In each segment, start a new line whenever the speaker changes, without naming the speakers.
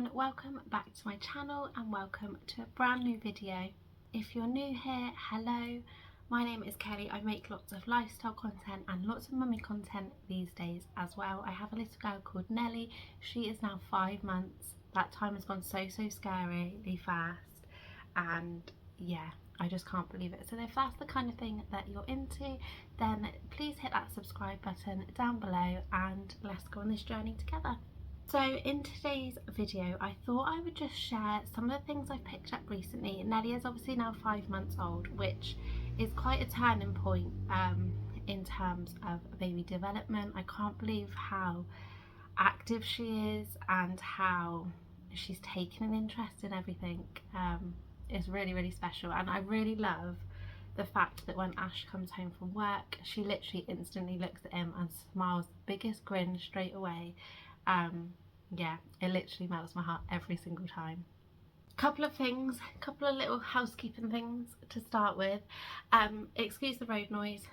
everyone, welcome back to my channel and welcome to a brand new video. If you're new here, hello, my name is Kelly. I make lots of lifestyle content and lots of mummy content these days as well. I have a little girl called Nelly. She is now 5 months. That time has gone so scarily fast, and yeah, I just can't believe it. So if that's the kind of thing that you're into, then please hit that subscribe button down below and let's go on this journey together. So in today's video, I thought I would just share some of the things I've picked up recently. Nelly is obviously now 5 months old, which is quite a turning point in terms of baby development. I can't believe how active she is and how she's taken an interest in everything. It's really special, and I really love the fact that when Ash comes home from work, she literally instantly looks at him and smiles the biggest grin straight away. Yeah, it literally melts my heart every single time. Couple of little housekeeping things to start with. Excuse the road noise.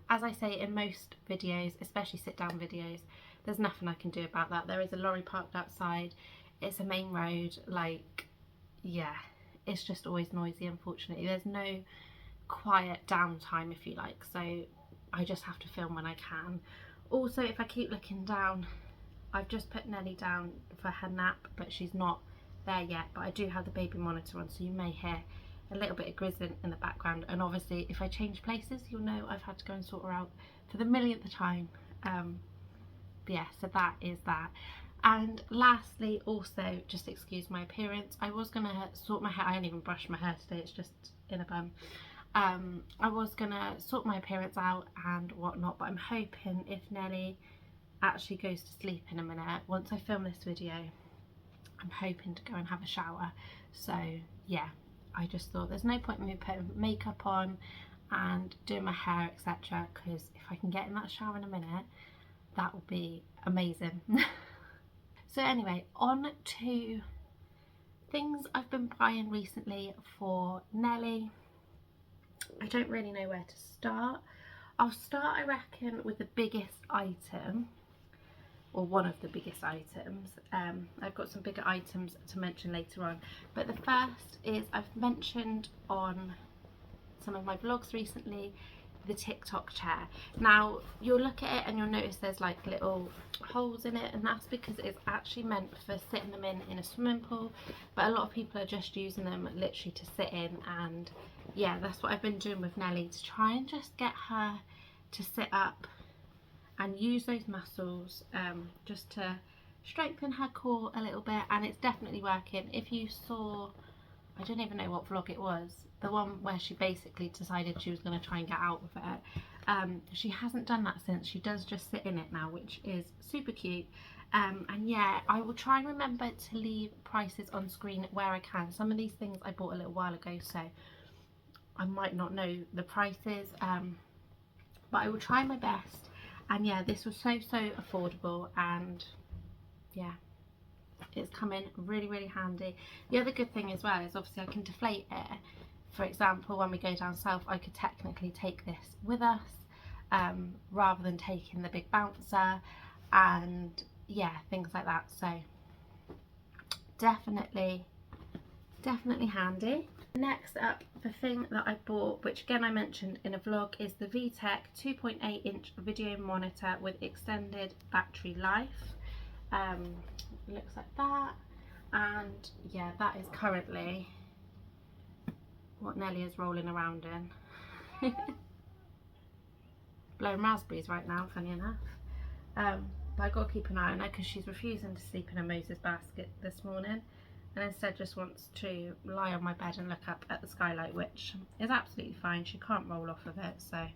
As I say in most videos, especially sit down videos, there's nothing I can do about that. There is a lorry parked outside, it's a main road, like, yeah, it's just always noisy, unfortunately. There's no quiet downtime, if you like, so I just have to film when I can. Also, if I keep looking down, I've just put Nelly down for her nap, but she's not there yet. But I do have the baby monitor on, so you may hear a little bit of grizzling in the background. And obviously, if I change places, you'll know I've had to go and sort her out for the millionth time. But yeah, so that is that. And lastly, also, just excuse my appearance. I was gonna sort my hair. I didn't even brush my hair today. It's just in a bun. I was gonna sort my appearance out and whatnot, but I'm hoping if Nelly actually goes to sleep in a minute, once I film this video, I'm hoping to go and have a shower. So yeah, I just thought there's no point in me putting makeup on and doing my hair, etc., because if I can get in that shower in a minute, that will be amazing. So anyway, on to things I've been buying recently for Nelly. I don't really know where to start. I'll start, I reckon, with the biggest item, or one of the biggest items. I've got some bigger items to mention later on, but the first is, I've mentioned on some of my vlogs recently, the TikTok chair. Now you'll look at it and you'll notice there's like little holes in it, and that's because it's actually meant for sitting them in a swimming pool, but a lot of people are just using them literally to sit in. And yeah, that's what I've been doing with Nelly, to try and just get her to sit up and use those muscles, just to strengthen her core a little bit. And it's definitely working. If you saw, I don't even know what vlog it was, the one where she basically decided she was going to try and get out with it, she hasn't done that since. She does just sit in it now, which is super cute. And yeah, I will try and remember to leave prices on screen where I can. Some of these things I bought a little while ago, so I might not know the prices, but I will try my best. And yeah, this was so affordable, and yeah, it's come in really handy. The other good thing as well is obviously I can deflate it. For example, when we go down south, I could technically take this with us, rather than taking the big bouncer, and yeah, things like that. So definitely handy. Next up, the thing that I bought, which again I mentioned in a vlog, is the VTech 2.8 inch video monitor with extended battery life. Looks like that, and yeah, that is currently what Nelly is rolling around in. Blowing raspberries right now, funny enough. But I've got to keep an eye on her because she's refusing to sleep in a Moses basket this morning, and instead just wants to lie on my bed and look up at the skylight, which is absolutely fine. She can't roll off of it, so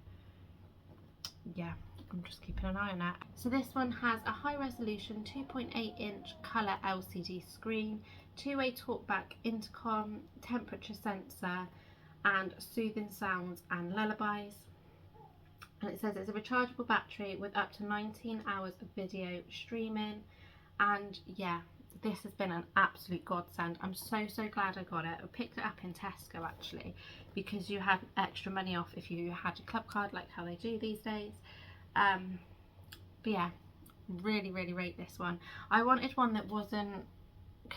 yeah, I'm just keeping an eye on that. So this one has a high resolution 2.8 inch colour LCD screen, two-way talkback intercom, temperature sensor, and soothing sounds and lullabies. And it says it's a rechargeable battery with up to 19 hours of video streaming. And yeah, this has been an absolute godsend. I'm so glad I got it. I picked it up in Tesco actually, because you had extra money off if you had a club card, like how they do these days. But yeah, really rate this one. I wanted one that wasn't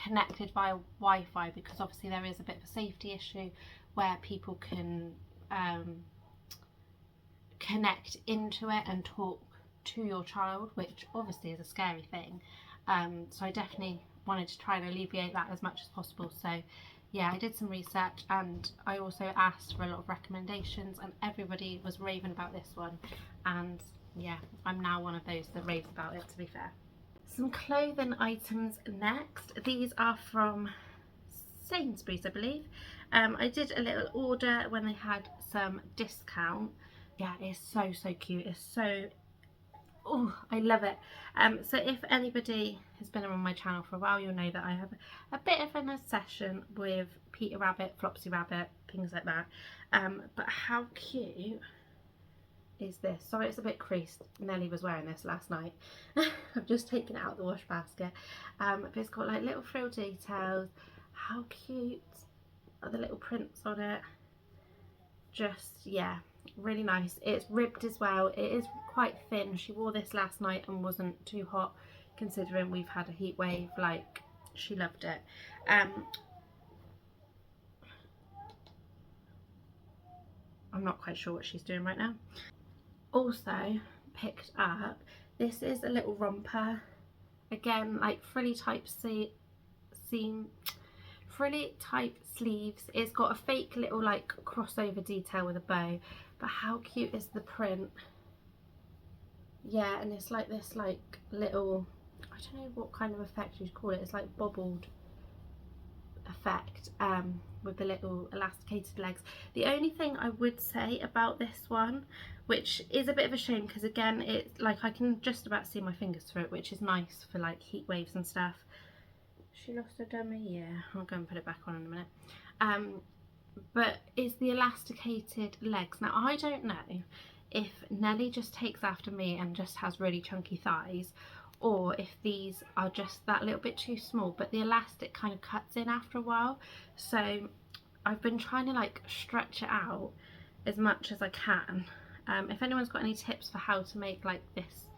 connected via Wi-Fi, because obviously there is a bit of a safety issue where people can connect into it and talk to your child, which obviously is a scary thing. So I definitely wanted to try and alleviate that as much as possible. So yeah, I did some research, and I also asked for a lot of recommendations, and everybody was raving about this one, and yeah, I'm now one of those that raves about it, to be fair. Some clothing items next. These are from Sainsbury's, I believe. I did a little order when they had some discount. Yeah, it's so cute. It's so, oh, I love it. So if anybody has been on my channel for a while, you'll know that I have a bit of an obsession with Peter Rabbit, Flopsy Rabbit, things like that. But how cute is this? Sorry, it's a bit creased. Nelly was wearing this last night. I've just taken it out of the wash basket. But it's got like little frill details. How cute are the little prints on it? Just, yeah, really nice. It's ribbed as well. It is quite thin. She wore this last night and wasn't too hot, considering we've had a heat wave. Like, she loved it. I'm not quite sure what she's doing right now. Also picked up, this is a little romper. Again, like frilly type frilly type sleeves. It's got a fake little like crossover detail with a bow, but how cute is the print? Yeah, and it's like this like little, I don't know what kind of effect you'd call it. It's like bobbled effect with the little elasticated legs. The only thing I would say about this one, which is a bit of a shame, because again, it's like I can just about see my fingers through it, which is nice for like heat waves and stuff. She lost her dummy, yeah, I'll go and put it back on in a minute. But it's the elasticated legs. Now I don't know if Nelly just takes after me and just has really chunky thighs, or if these are just that little bit too small, but the elastic kind of cuts in after a while. So I've been trying to like stretch it out as much as I can. If anyone's got any tips for how to make like this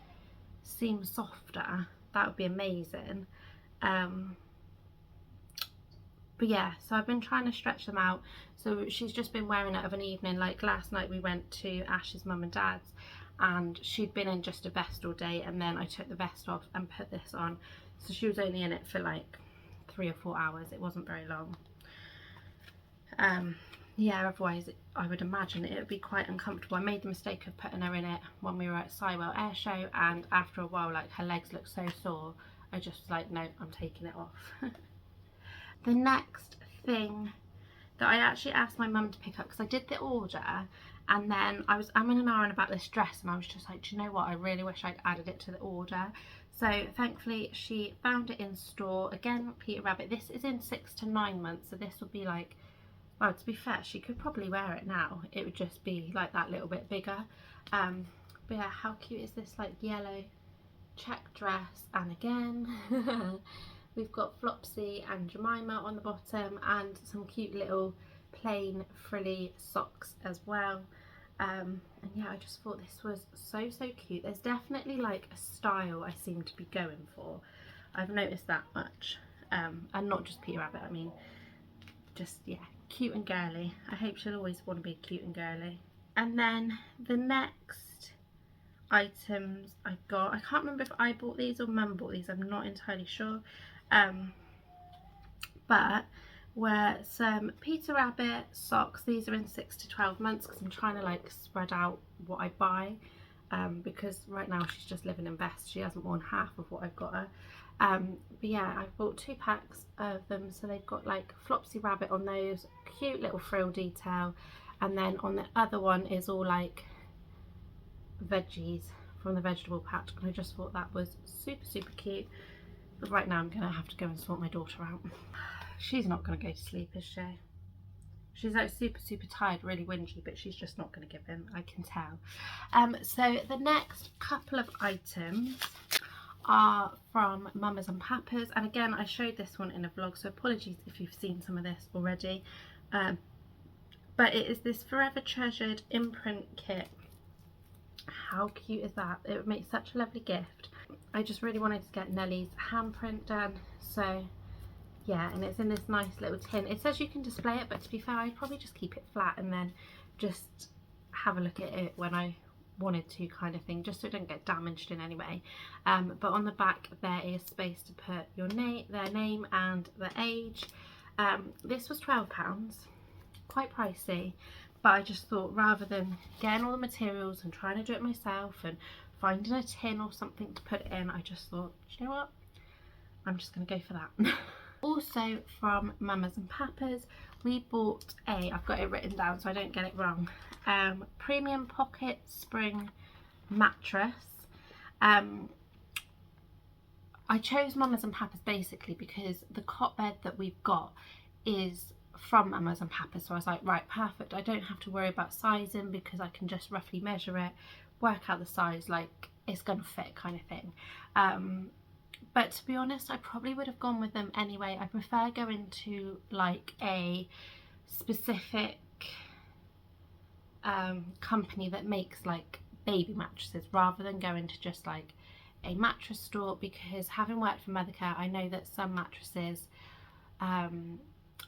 seem softer, that would be amazing. But yeah, so I've been trying to stretch them out. So she's just been wearing it of an evening. Like last night we went to Ash's mum and dad's, and she'd been in just a vest all day, and then I took the vest off and put this on. So she was only in it for like 3 or 4 hours. It wasn't very long. Yeah, otherwise I would imagine it would be quite uncomfortable. I made the mistake of putting her in it when we were at Sywell Air Show, and after a while like her legs looked so sore, I just was like, no, I'm taking it off. The next thing that I actually asked my mum to pick up, because I did the order and then I was umming and ahhing about this dress, and I was just like, do you know what, I really wish I'd added it to the order. So thankfully she found it in store. Again, Peter Rabbit, this is in 6 to 9 months, so this will be like, well, to be fair, she could probably wear it now. It would just be like that little bit bigger. But yeah, how cute is this like yellow check dress? And again, we've got Flopsy and Jemima on the bottom, and some cute little plain frilly socks as well. And yeah, I just thought this was so cute. There's definitely like a style I seem to be going for. I've noticed that much. And not just Peter Rabbit, I mean just, yeah, cute and girly. I hope she'll always want to be cute and girly. And then the next items I got, I can't remember if I bought these or Mum bought these, I'm not entirely sure. But were some Peter Rabbit socks. These are in 6 to 12 months, because I'm trying to like spread out what I buy, because right now she's just living in Vest. She hasn't worn half of what I've got her. But yeah, I bought 2 packs of them. So they've got like Flopsy Rabbit on those, cute little frill detail, and then on the other one is all like veggies from the vegetable patch, and I just thought that was super cute. But right now I'm gonna have to go and sort my daughter out. She's not gonna go to sleep, is she? She's like super tired, really whingy, but she's just not gonna give in, I can tell. So the next couple of items are from Mamas and Papas, and again I showed this one in a vlog, so apologies if you've seen some of this already. But it is this Forever Treasured imprint kit. How cute is that? It would make such a lovely gift. I just really wanted to get Nellie's handprint done, so yeah, and it's in this nice little tin. It says you can display it, but to be fair, I'd probably just keep it flat and then just have a look at it when I wanted to, kind of thing, just so it doesn't get damaged in any way. But on the back there is space to put your their name and the age. This was £12, quite pricey, but I just thought rather than getting all the materials and trying to do it myself and finding a tin or something to put it in, I just thought, you know what, I'm just going to go for that. Also from Mamas and Papas, we bought I've got it written down so I don't get it wrong, premium pocket spring mattress. I chose Mamas and Papas basically because the cot bed that we've got is from Mamas and Papas, so I was like, right, perfect, I don't have to worry about sizing because I can just roughly measure it, work out the size, like it's gonna fit kind of thing. But to be honest, I probably would have gone with them anyway. I prefer going to like a specific company that makes like baby mattresses rather than going to just like a mattress store, because having worked for Mothercare, I know that some mattresses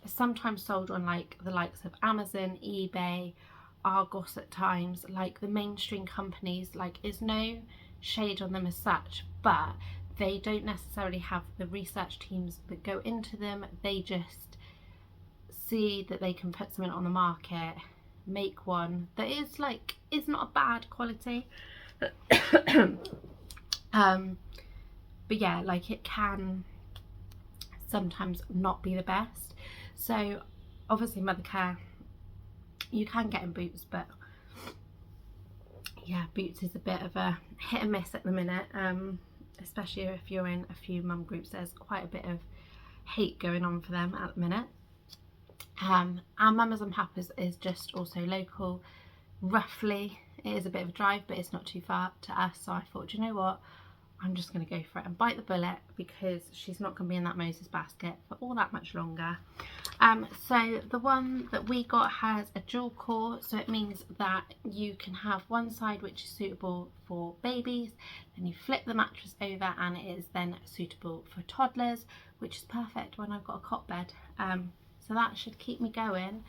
sometimes sold on like the likes of Amazon, eBay, Argos at times, like the mainstream companies, like is no shade on them as such, but they don't necessarily have the research teams that go into them. They just see that they can put something on the market, make one that is like, is not a bad quality. But yeah, like it can sometimes not be the best. So obviously Mothercare, you can get in Boots, but yeah, Boots is a bit of a hit and miss at the minute. Especially if you're in a few mum groups, there's quite a bit of hate going on for them at the minute. Our Mamas and Papas is just also local, roughly. It is a bit of a drive, but it's not too far to us, so I thought, you know what, I'm just going to go for it and bite the bullet, because she's not going to be in that Moses basket for all that much longer. So the one that we got has a dual core, so it means that you can have one side which is suitable for babies, then you flip the mattress over and it is then suitable for toddlers, which is perfect when I've got a cot bed. So that should keep me going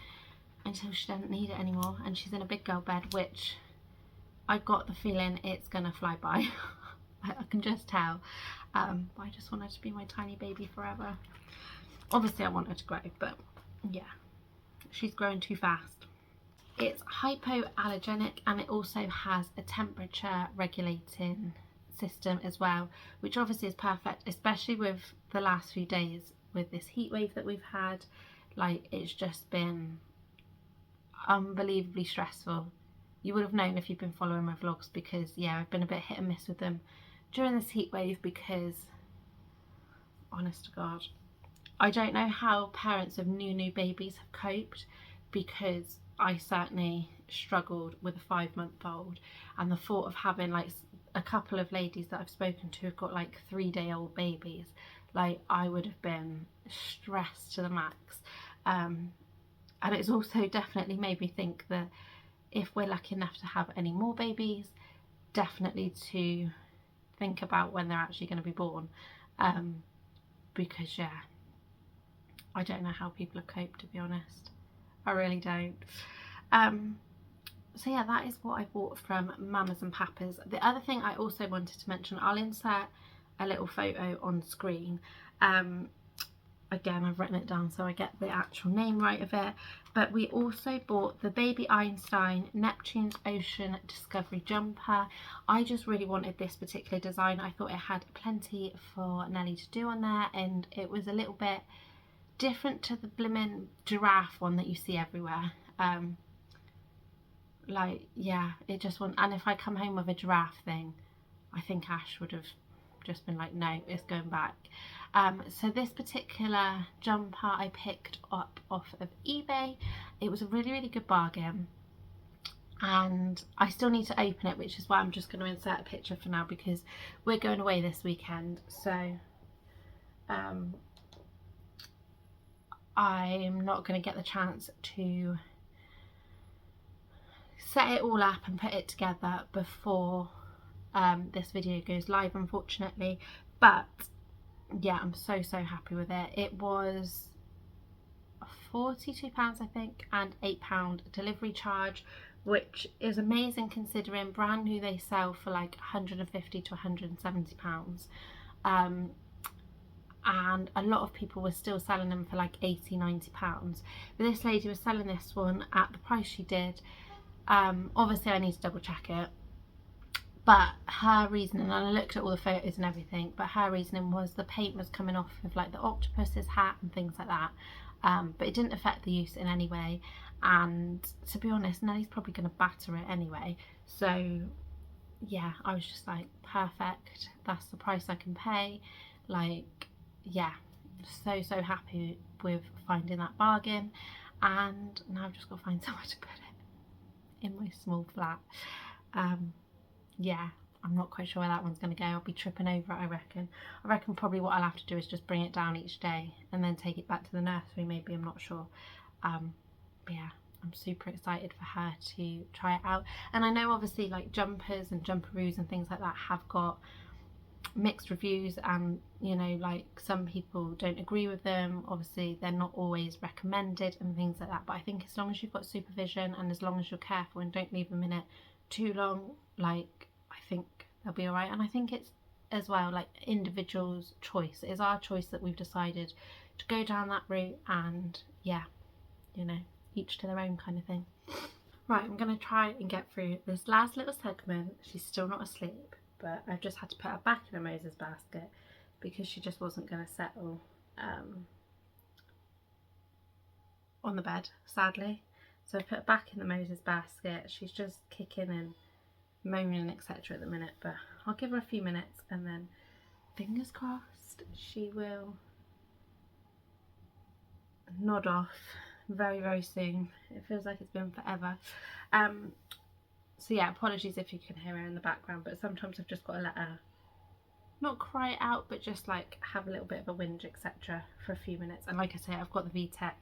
until she doesn't need it anymore and she's in a big girl bed, which I got the feeling it's gonna fly by. I can just tell. But I just want her to be my tiny baby forever. Obviously I want her to grow, but yeah, she's growing too fast. It's hypoallergenic and it also has a temperature regulating system as well, which obviously is perfect, especially with the last few days with this heat wave that we've had. Like, it's just been unbelievably stressful. You would have known if you've been following my vlogs, because yeah, I've been a bit hit and miss with them during this heat wave, because honest to God, I don't know how parents of new babies have coped, because I certainly struggled with a 5-month-old, and the thought of having like a couple of ladies that I've spoken to have got like 3-day-old babies, like I would have been stressed to the max. And it's also definitely made me think that if we're lucky enough to have any more babies, definitely to think about when they're actually going to be born, because yeah, I don't know how people have coped, to be honest. I really don't. So yeah, that is what I bought from Mamas and Papas. The other thing I also wanted to mention, I'll insert a little photo on screen. Again, I've written it down so I get the actual name right of it. But we also bought the Baby Einstein Neptune's Ocean Discovery jumper. I just really wanted this particular design. I thought it had plenty for Nelly to do on there, and it was a little bit different to the blimmin' giraffe one that you see everywhere. Like, yeah, it just went, and if I come home with a giraffe thing, I think Ash would have just been like, no, it's going back. So this particular jumper I picked up off of eBay. It was a really good bargain, and I still need to open it, which is why I'm just going to insert a picture for now, because we're going away this weekend, so I'm not going to get the chance to set it all up and put it together before this video goes live, unfortunately. But yeah, I'm so happy with it. It was £42 I think, and £8 delivery charge, which is amazing considering brand new they sell for like £150 to £170. And a lot of people were still selling them for like £80-90, but this lady was selling this one at the price she did. Obviously I need to double check it, but her reasoning, and I looked at all the photos and everything, but her reasoning was the paint was coming off of like the octopus's hat and things like that, but it didn't affect the use in any way. And to be honest, Nellie's probably going to batter it anyway, so yeah, I was just like, perfect, that's the price I can pay. Like, yeah, so happy with finding that bargain. And now I've just got to find somewhere to put it in my small flat. Yeah, I'm not quite sure where that one's going to go. I'll be tripping over it, I reckon probably what I'll have to do is just bring it down each day and then take it back to the nursery maybe, I'm not sure. But yeah, I'm super excited for her to try it out. And I know obviously like jumpers and jumperoos and things like that have got mixed reviews, and you know, like some people don't agree with them. Obviously they're not always recommended and things like that, but I think as long as you've got supervision and as long as you're careful and don't leave them in it too long, like I think they'll be all right. And I think it's as well like individual's choice. It is our choice that we've decided to go down that route, and yeah, you know, each to their own kind of thing. Right, I'm going to try and get through this last little segment. She's still not asleep, but I've just had to put her back in a Moses basket because she just wasn't going to settle on the bed, sadly. So I put her back in the Moses basket. She's just kicking and moaning, etc. at the minute, but I'll give her a few minutes and then fingers crossed she will nod off very soon. It feels like it's been forever. So yeah, apologies if you can hear her in the background, but sometimes I've just got to let her not cry it out, but just like have a little bit of a whinge, etc. for a few minutes. And like I say, I've got the VTech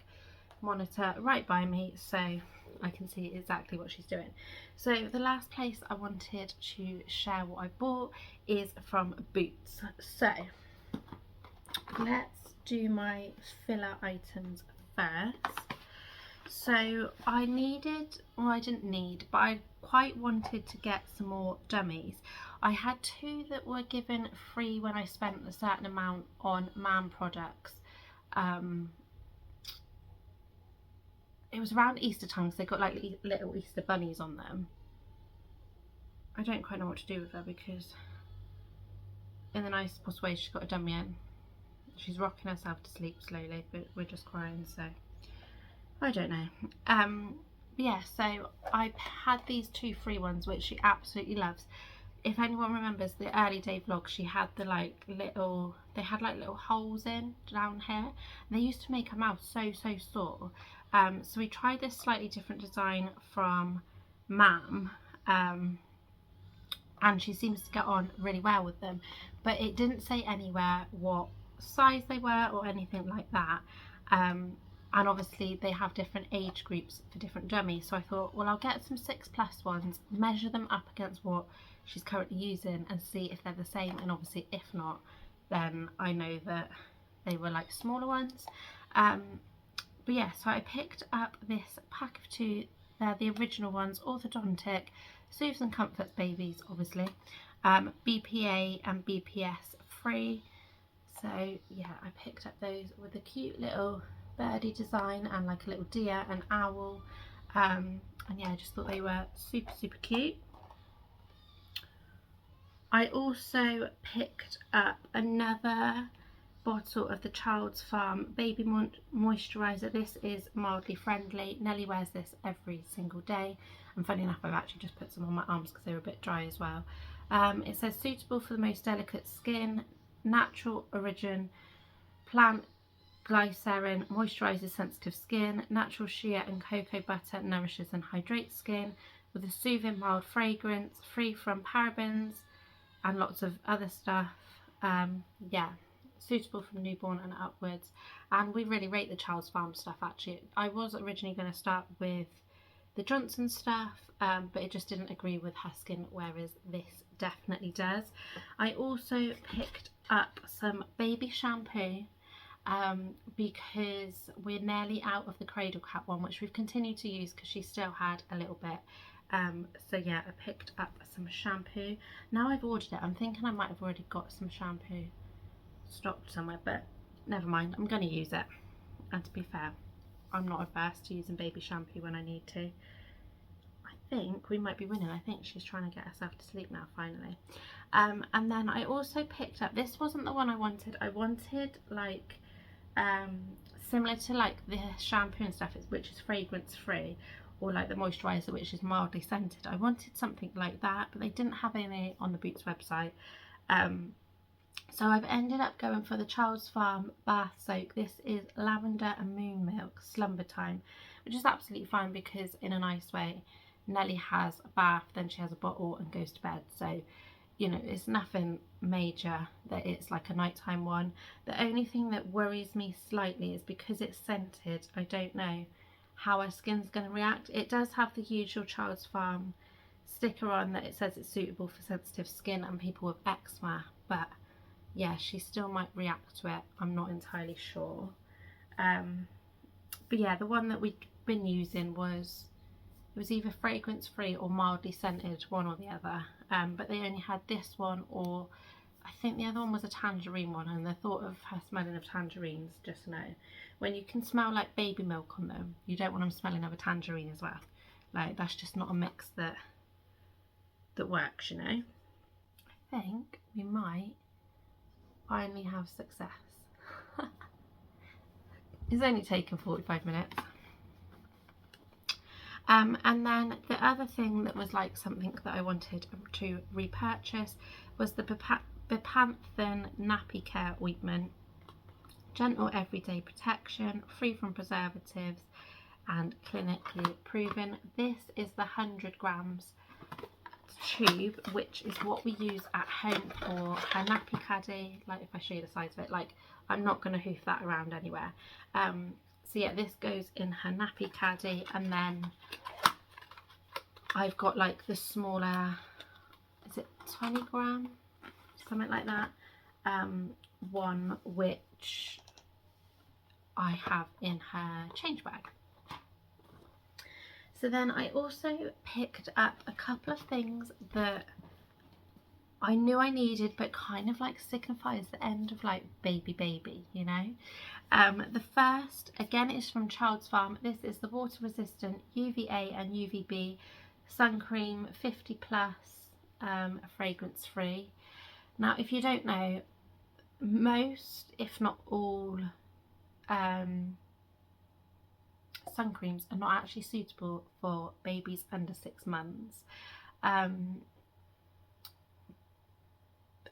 monitor right by me so I can see exactly what she's doing. So the last place I wanted to share what I bought is from Boots. So let's do my filler items first. So I needed, well I didn't need, but I quite wanted to get some more dummies. I had two that were given free when I spent a certain amount on Man products. It was around Easter time, so they got like little Easter bunnies on them. I don't quite know what to do with her because in the nicest possible way she's got a dummy in. She's rocking herself to sleep slowly, but we're just crying, so I don't know. Yeah, so I had these two free ones which she absolutely loves. If anyone remembers the early day vlog, she had the like little, they had like little holes in down here, and they used to make her mouth so sore. So we tried this slightly different design from Mam, and she seems to get on really well with them, but it didn't say anywhere what size they were or anything like that. And obviously they have different age groups for different dummies, so I thought, well, I'll get some 6+ ones, measure them up against what she's currently using and see if they're the same, and obviously if not, then I know that they were like smaller ones. But yeah, so I picked up this pack of two. They're the original ones, orthodontic, Soothes and Comforts babies, obviously, BPA and BPS free. So yeah, I picked up those with a cute little birdie design and like a little deer and owl, and yeah, I just thought they were super cute. I also picked up another bottle of the Child's Farm baby moisturiser. This is mildly friendly. Nellie wears this every single day, and funny enough I've actually just put some on my arms because they were a bit dry as well. It says suitable for the most delicate skin, natural origin, plant glycerin moisturises sensitive skin, natural shea and cocoa butter nourishes and hydrates skin with a soothing mild fragrance, free from parabens and lots of other stuff. Yeah, suitable from newborn and upwards, and we really rate the Child's Farm stuff. Actually, I was originally going to start with the Johnson stuff, but it just didn't agree with her skin, whereas this definitely does. I also picked up some baby shampoo because we're nearly out of the Cradle Cap one, which we've continued to use because she still had a little bit. So yeah, I picked up some shampoo. Now I've ordered it, I'm thinking I might have already got some shampoo stocked somewhere, but never mind, I'm going to use it. And to be fair, I'm not averse to using baby shampoo when I need to. I think we might be winning. I think she's trying to get herself to sleep now finally. And then I also picked up, this wasn't the one I wanted. I wanted like similar to like the shampoo and stuff, which is fragrance free, or like the moisturiser, which is mildly scented. I wanted something like that, but they didn't have any on the Boots website. So I've ended up going for the Child's Farm bath soak. This is lavender and moon milk slumber time, which is absolutely fine because in a nice way, Nelly has a bath, then she has a bottle and goes to bed. So, you know, it's nothing major that it's like a nighttime one. The only thing that worries me slightly is because it's scented, I don't know how her skin's going to react. It does have the usual Child's Farm sticker on that it says it's suitable for sensitive skin and people with eczema, but yeah, she still might react to it. I'm not entirely sure. But yeah, the one that we'd been using was, it was either fragrance free or mildly scented, one or the other. But they only had this one, or I think the other one was a tangerine one, and the thought of her smelling of tangerines, just know, when you can smell like baby milk on them, you don't want them smelling of a tangerine as well. Like, that's just not a mix that works, you know. I think we might finally have success. It's only taken 45 minutes. And then the other thing that was like something that I wanted to repurchase was the Bepanthen Nappy Care Ointment. Gentle everyday protection, free from preservatives and clinically proven. This is the 100 grams tube, which is what we use at home for her nappy caddy. Like, if I show you the size of it, like, I'm not going to hoof that around anywhere. So yeah, this goes in her nappy caddy, and then I've got like the smaller, is it 20 gram, something like that, one which I have in her change bag. So then I also picked up a couple of things that I knew I needed, but kind of like signifies the end of like baby, you know. The first, again, is from Child's Farm. This is the water resistant UVA and UVB sun cream, 50 plus, fragrance free. Now, if you don't know, most, if not all, sun creams are not actually suitable for babies under 6 months.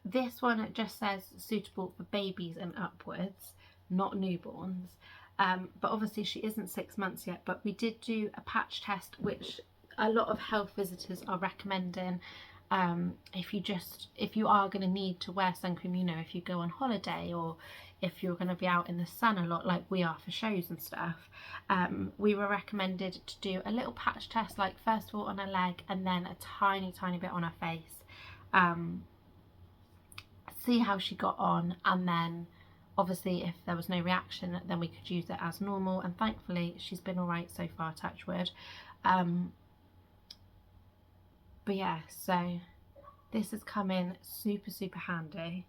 This one, it just says suitable for babies and upwards, not newborns. But obviously she isn't 6 months yet, but we did do a patch test, which a lot of health visitors are recommending. If you are going to need to wear sun cream, you know, if you go on holiday or if you're going to be out in the sun a lot, like we are for shows and stuff, we were recommended to do a little patch test, like first of all on her leg and then a tiny bit on her face, see how she got on, and then obviously if there was no reaction, then we could use it as normal, and thankfully she's been all right so far, touch wood. But yeah, so this has come in super handy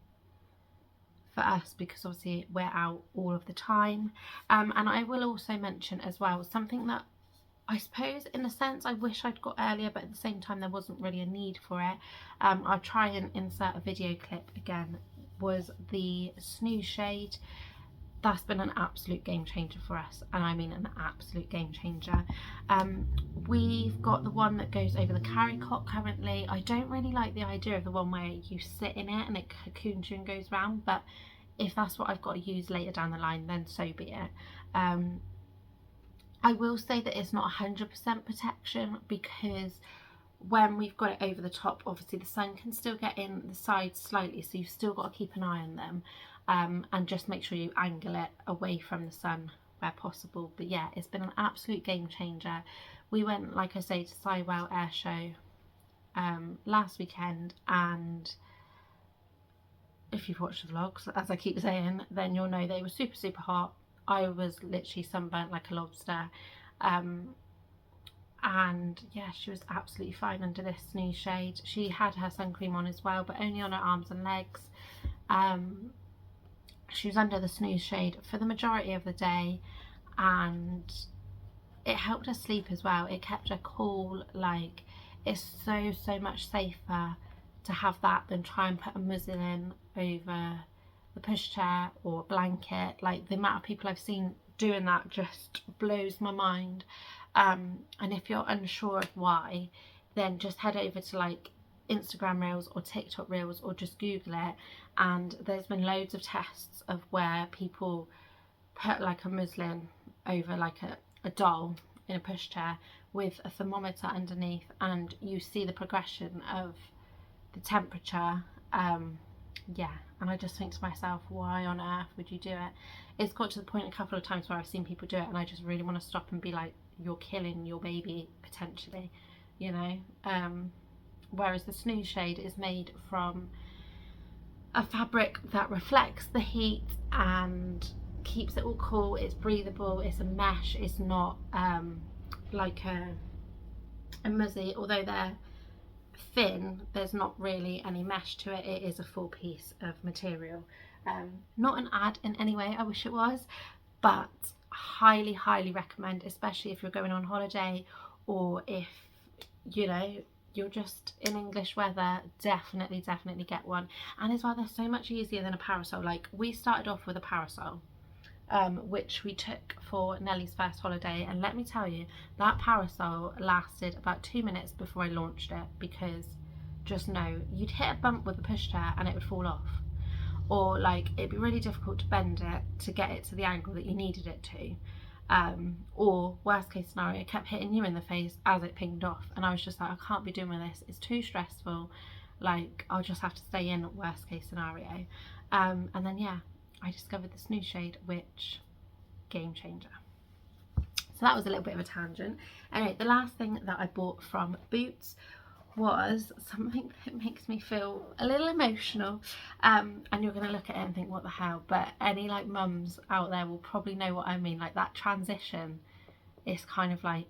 for us because obviously we're out all of the time. And I will also mention as well something that I suppose in a sense I wish I'd got earlier, but at the same time there wasn't really a need for it. I'll try and insert a video clip again, was the Snooze shade. That's been an absolute game changer for us, and I mean an absolute game changer. We've got the one that goes over the carry cot currently. I don't really like the idea of the one where you sit in it and it cocoons you and goes round, but if that's what I've got to use later down the line, then so be it. I will say that it's not 100% protection, because when we've got it over the top, obviously the sun can still get in the sides slightly, so you've still got to keep an eye on them. And just make sure you angle it away from the sun where possible. But yeah, it's been an absolute game changer. We went, like I say, to Sywell Air Show last weekend, and if you've watched the vlogs, as I keep saying, then you'll know they were super hot. I was literally sunburnt like a lobster. And yeah, she was absolutely fine under this snooze shade. She had her sun cream on as well, but only on her arms and legs. She was under the snooze shade for the majority of the day, and it helped her sleep as well. It kept her cool. Like, it's so much safer to have that than try and put a muslin over the pushchair or a blanket. Like, the amount of people I've seen doing that just blows my mind. And if you're unsure of why, then just head over to like Instagram Reels or TikTok Reels, or just Google it, and there's been loads of tests of where people put like a muslin over like a doll in a pushchair with a thermometer underneath, and you see the progression of the temperature. Yeah, and I just think to myself, why on earth would you do it? It's got to the point a couple of times where I've seen people do it and I just really want to stop and be like, you're killing your baby potentially, you know. Whereas the snooze shade is made from a fabric that reflects the heat and keeps it all cool. It's breathable, it's a mesh, it's not like a muzzy. Although they're thin, there's not really any mesh to it. It is a full piece of material. Not an ad in any way, I wish it was, but highly recommend, especially if you're going on holiday, or if, you know, you're just in English weather. Definitely get one. And as well, they're so much easier than a parasol. Like, we started off with a parasol, which we took for Nellie's first holiday, and let me tell you, that parasol lasted about 2 minutes before I launched it, because just know, you'd hit a bump with the pushchair and it would fall off, or like it'd be really difficult to bend it to get it to the angle that you needed it to, or worst case scenario, it kept hitting you in the face as it pinged off, and I was just like, I can't be doing with this, it's too stressful, like I'll just have to stay in worst case scenario. And then yeah, I discovered the snooze shade, which, game changer. So that was a little bit of a tangent. Anyway, the last thing that I bought from Boots was something that makes me feel a little emotional, and you're going to look at it and think, what the hell, but any like mums out there will probably know what I mean. Like, that transition is kind of like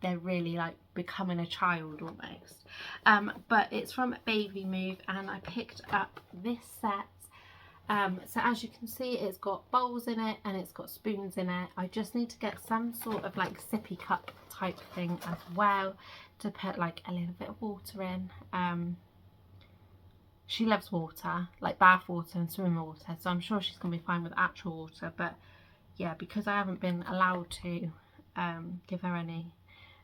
they're really like becoming a child almost. But it's from Baby Move, and I picked up this set. So as you can see, it's got bowls in it and it's got spoons in it. I just need to get some sort of like sippy cup type thing as well, to put like a little bit of water in. She loves water, like bath water and swimming water, so I'm sure she's gonna be fine with actual water. But yeah, because I haven't been allowed to give her any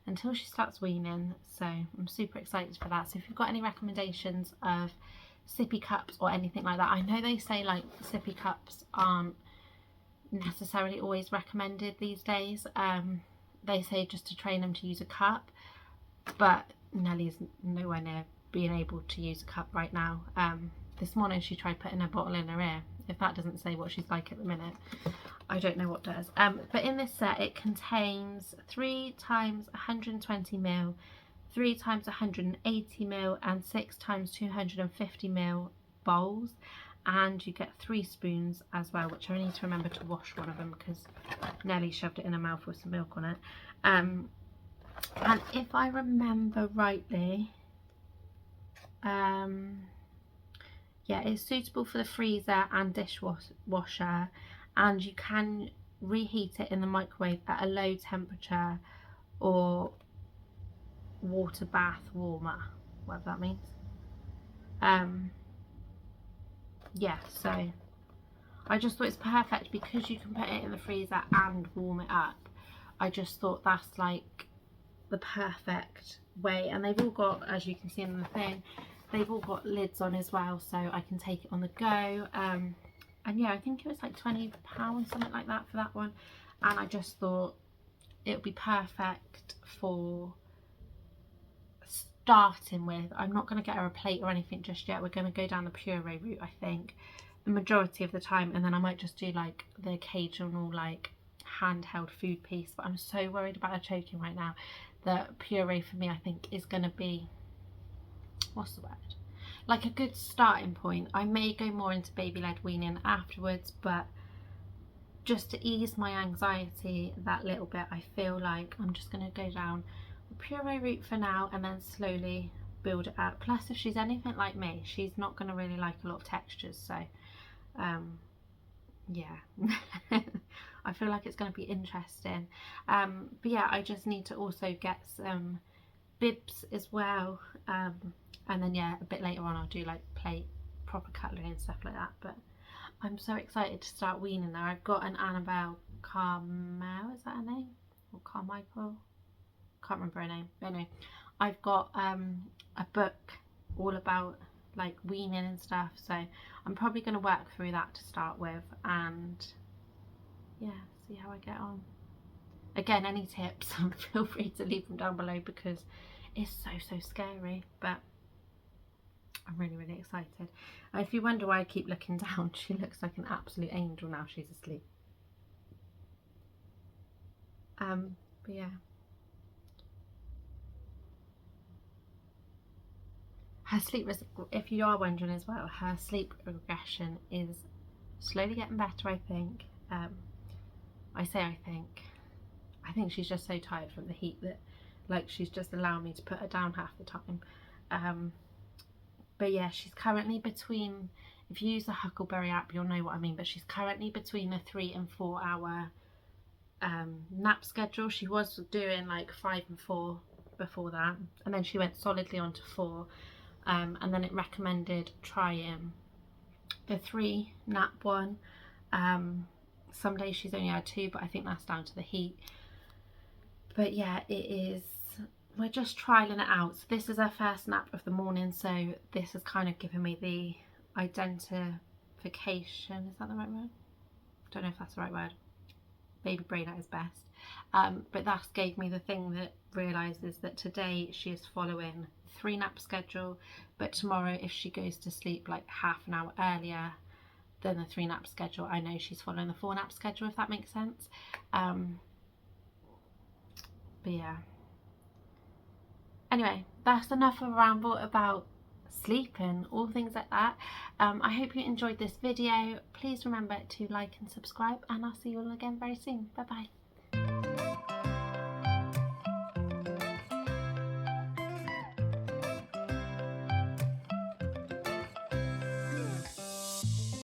until she starts weaning, so I'm super excited for that. So if you've got any recommendations of sippy cups or anything like that, I know they say like sippy cups aren't necessarily always recommended these days. They say just to train them to use a cup, but Nellie's nowhere near being able to use a cup right now. This morning she tried putting a bottle in her ear. If that doesn't say what she's like at the minute, I don't know what does. But in this set, it contains 3 times 120ml, 3 times 180ml, and 6 times 250ml bowls, and you get 3 spoons as well, which I need to remember to wash one of them because Nellie shoved it in her mouth with some milk on it. And if I remember rightly, yeah, it's suitable for the freezer and dishwasher, and you can reheat it in the microwave at a low temperature, or water bath warmer, whatever that means. Yeah, so I just thought it's perfect because you can put it in the freezer and warm it up. I just thought that's like the perfect way, and they've all got, as you can see in the thing, they've all got lids on as well, so I can take it on the go. And yeah, I think it was like £20, something like that, for that one, and I just thought it would be perfect for starting with. I'm not going to get her a plate or anything just yet. We're going to go down the puree route, I think, the majority of the time, and then I might just do like the occasional like handheld food piece. But I'm so worried about her choking right now that puree for me, I think, is going to be, what's the word, like a good starting point. I may go more into baby-led weaning afterwards, but just to ease my anxiety that little bit, I feel like I'm just going to go down the puree route for now and then slowly build it up. Plus, if she's anything like me, she's not going to really like a lot of textures, so yeah. I feel like it's going to be interesting. But yeah, I just need to also get some bibs as well, and then yeah, a bit later on I'll do like plate, proper cutlery and stuff like that. But I'm so excited to start weaning now. I've got an Annabelle Carmel, is that her name? Or Carmichael? Can't remember her name. But anyway, I've got a book all about like weaning and stuff, so I'm probably going to work through that to start with, and yeah, see how I get on. Again, any tips, feel free to leave them down below, because it's so scary, but I'm really excited. If you wonder why I keep looking down, she looks like an absolute angel now she's asleep. But yeah, her sleep, if you are wondering as well, her sleep regression is slowly getting better, I think. I think she's just so tired from the heat that like she's just allowing me to put her down half the time. But yeah, she's currently between, if you use the Huckleberry app you'll know what I mean, but she's currently between a 3 and 4 hour nap schedule. She was doing like 5 and 4 before that, and then she went solidly on to 4, and then it recommended trying the 3 nap one. Some days she's only had 2, but I think that's down to the heat. But yeah, it is, we're just trialing it out. So this is her first nap of the morning, so this has kind of given me the identification, is that the right word? I don't know if that's the right word. Baby brain at its best. But that gave me the thing that realises that today she is following 3 nap schedule, but tomorrow if she goes to sleep like half an hour earlier than the 3 nap schedule, I know she's following the 4 nap schedule, if that makes sense. But yeah, anyway, that's enough of a ramble about sleep and all things like that. I hope you enjoyed this video. Please remember to like and subscribe, and I'll see you all again very soon. Bye bye.